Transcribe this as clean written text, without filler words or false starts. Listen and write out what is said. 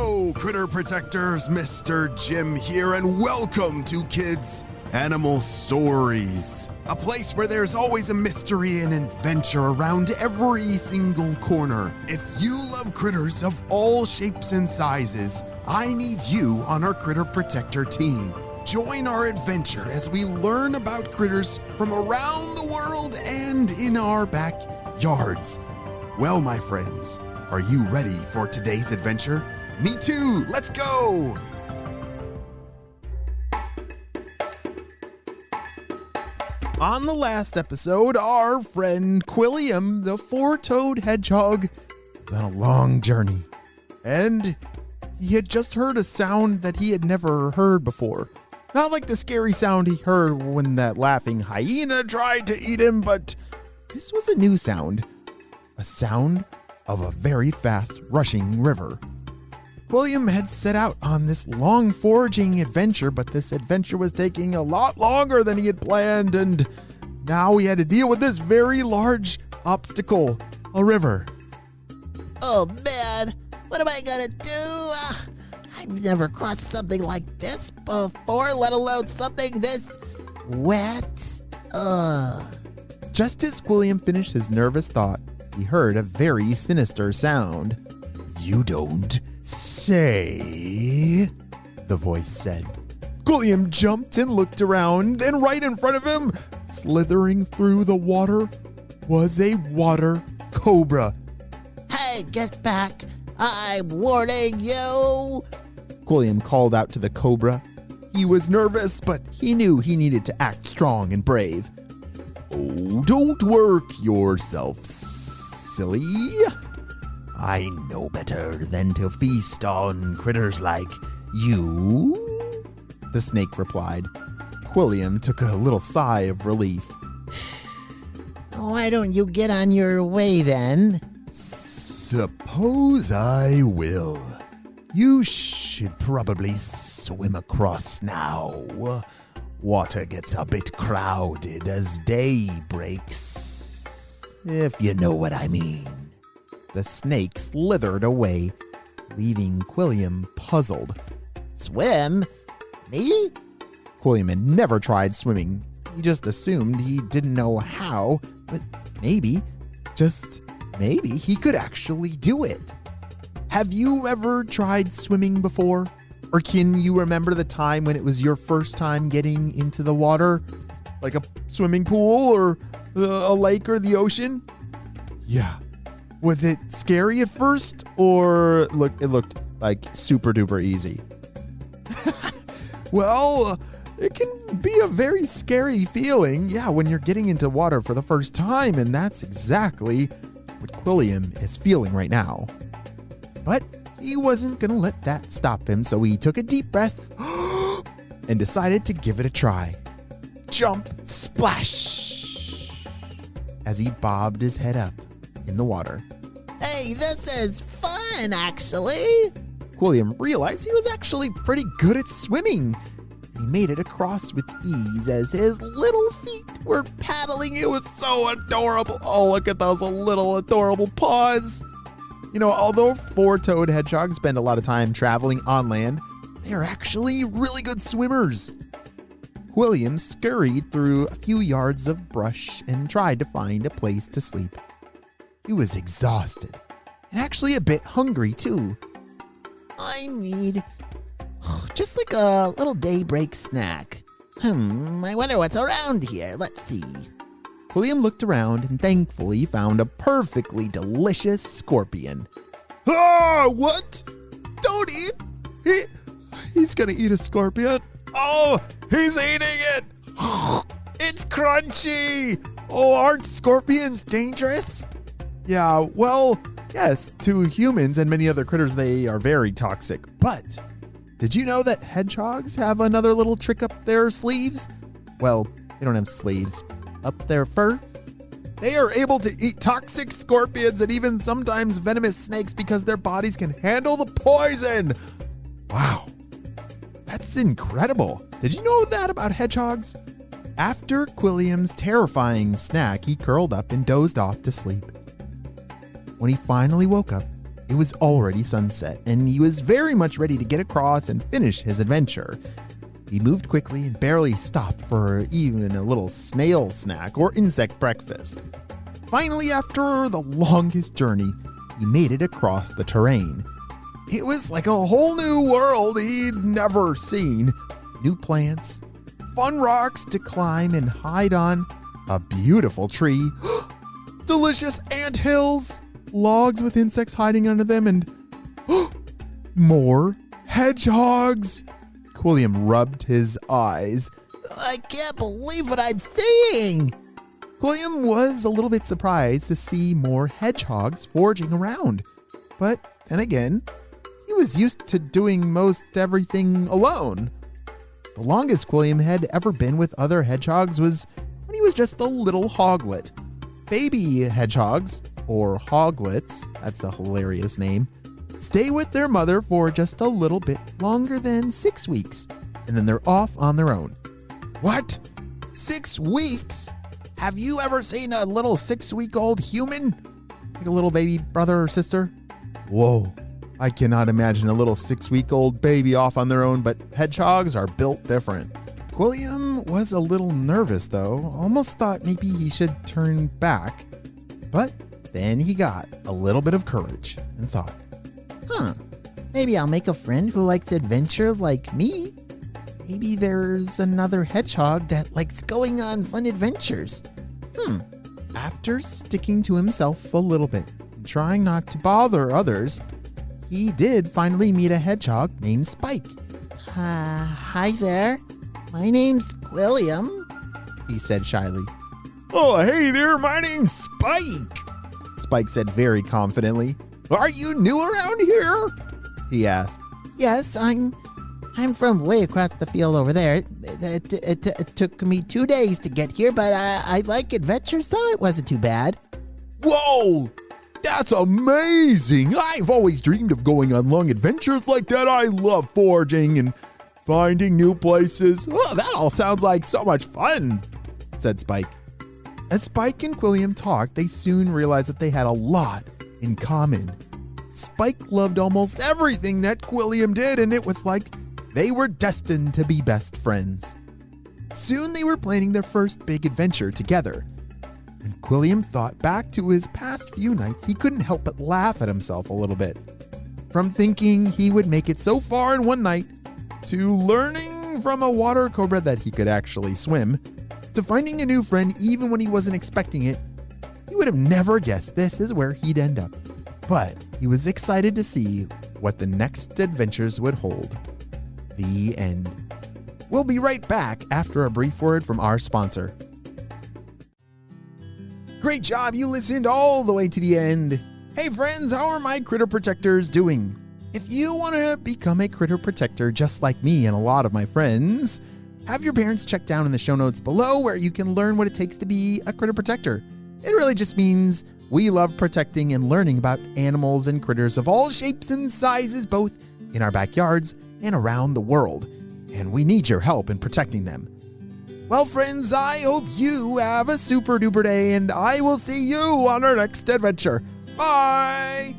Hello, critter protectors. Mr. Jim here, and welcome to Kids Animal Stories, a place where there's always a mystery and adventure around every single corner. If you love critters of all shapes and sizes, I need you on our Critter Protector team. Join our adventure as we learn about critters from around the world and in our backyards. Well, my friends, are you ready for today's adventure? Me too, let's go! On the last episode, our friend Quillium, the four-toed hedgehog, was on a long journey. And he had just heard a sound that he had never heard before. Not like the scary sound he heard when that laughing hyena tried to eat him, but this was a new sound. A sound of a very fast rushing river. Quillium had set out on this long foraging adventure, but this adventure was taking a lot longer than he had planned, and now he had to deal with this very large obstacle, a river. Oh man, what am I gonna do? I've never crossed something like this before, let alone something this wet. Just as Quillium finished his nervous thought, he heard a very sinister sound. "You don't say," the voice said. Quillium jumped and looked around, and right in front of him, slithering through the water, was a water cobra. Hey, get back! I'm warning you! Quillium called out to the cobra. He was nervous, but he knew he needed to act strong and brave. "Oh, don't work yourself, silly. I know better than to feast on critters like you," the snake replied. Quillium took a little sigh of relief. Why don't you get on your way then? "Suppose I will. You should probably swim across now. Water gets a bit crowded as day breaks, if you know what I mean." The snake slithered away, leaving Quillium puzzled. Swim? Me? Quillium had never tried swimming. He just assumed he didn't know how, but maybe, just maybe, he could actually do it. Have you ever tried swimming before? Or can you remember the time when it was your first time getting into the water? Like a swimming pool or a lake or the ocean? Yeah. Was it scary at first, or it looked like super duper easy? Well, it can be a very scary feeling, yeah, when you're getting into water for the first time, and that's exactly what Quillium is feeling right now. But he wasn't going to let that stop him, so he took a deep breath and decided to give it a try. Jump, splash! As he bobbed his head up in the water. Hey, this is fun, actually. Quilliam realized he was actually pretty good at swimming. He made it across with ease as his little feet were paddling. It was so adorable. Oh, look at those little adorable paws. You know, although four-toed hedgehogs spend a lot of time traveling on land, they are actually really good swimmers. Quilliam scurried through a few yards of brush and tried to find a place to sleep. He was exhausted and actually a bit hungry too. I need just like a little daybreak snack. I wonder what's around here. Let's see. Quilliam looked around and thankfully found a perfectly delicious scorpion. Ah, what? Don't eat! He's gonna eat a scorpion. Oh, he's eating it! It's crunchy! Oh, aren't scorpions dangerous? Yeah, well, yes, to humans and many other critters, they are very toxic. But did you know that hedgehogs have another little trick up their sleeves? Well, they don't have sleeves. Up their fur? They are able to eat toxic scorpions and even sometimes venomous snakes because their bodies can handle the poison. Wow, that's incredible. Did you know that about hedgehogs? After Quilliam's terrifying snack, he curled up and dozed off to sleep. When he finally woke up, It was already sunset, and he was very much ready to get across and finish his adventure. He moved quickly and barely stopped for even a little snail snack or insect breakfast. Finally, after the longest journey, he made it across the terrain. It was like a whole new world he'd never seen. New plants, fun rocks to climb and hide on, a beautiful tree, delicious anthills, logs with insects hiding under them, and more hedgehogs. Quilliam rubbed his eyes. I can't believe what I'm seeing. Quilliam was a little bit surprised to see more hedgehogs foraging around. But then again, he was used to doing most everything alone. The longest Quilliam had ever been with other hedgehogs was when he was just a little hoglet. Baby hedgehogs, or hoglets, that's a hilarious name, stay with their mother for just a little bit longer than 6 weeks, and then they're off on their own. What? 6 weeks? Have you ever seen a little 6-week-old human? Like a little baby brother or sister? Whoa, I cannot imagine a little 6-week-old baby off on their own, but hedgehogs are built different. Quilliam was a little nervous though, almost thought maybe he should turn back. But then he got a little bit of courage and thought, Maybe I'll make a friend who likes adventure like me. Maybe there's another hedgehog that likes going on fun adventures. After sticking to himself a little bit and trying not to bother others, he did finally meet a hedgehog named Spike. Hi there. My name's Quillium, he said shyly. Oh, hey there, my name's Spike, Spike said very confidently. Are you new around here? He asked. Yes, I'm from way across the field over there. It took me 2 days to get here, but I like adventure, so it wasn't too bad. Whoa! That's amazing! I've always dreamed of going on long adventures like that. I love foraging and finding new places. Oh, that all sounds like so much fun, said Spike. As Spike and Quilliam talked, they soon realized that they had a lot in common. Spike loved almost everything that Quilliam did, and it was like they were destined to be best friends. Soon they were planning their first big adventure together. When Quilliam thought back to his past few nights, he couldn't help but laugh at himself a little bit. From thinking he would make it so far in one night, to learning from a water cobra that he could actually swim, to finding a new friend even when he wasn't expecting it, he would have never guessed this is where he'd end up. But he was excited to see what the next adventures would hold. The end. We'll be right back after a brief word from our sponsor. Great job, you listened all the way to the end. Hey friends, how are my critter protectors doing? If you want to become a critter protector just like me and a lot of my friends, have your parents check down in the show notes below where you can learn what it takes to be a critter protector. It really just means we love protecting and learning about animals and critters of all shapes and sizes, both in our backyards and around the world, and we need your help in protecting them. Well, friends, I hope you have a super duper day, and I will see you on our next adventure. Bye!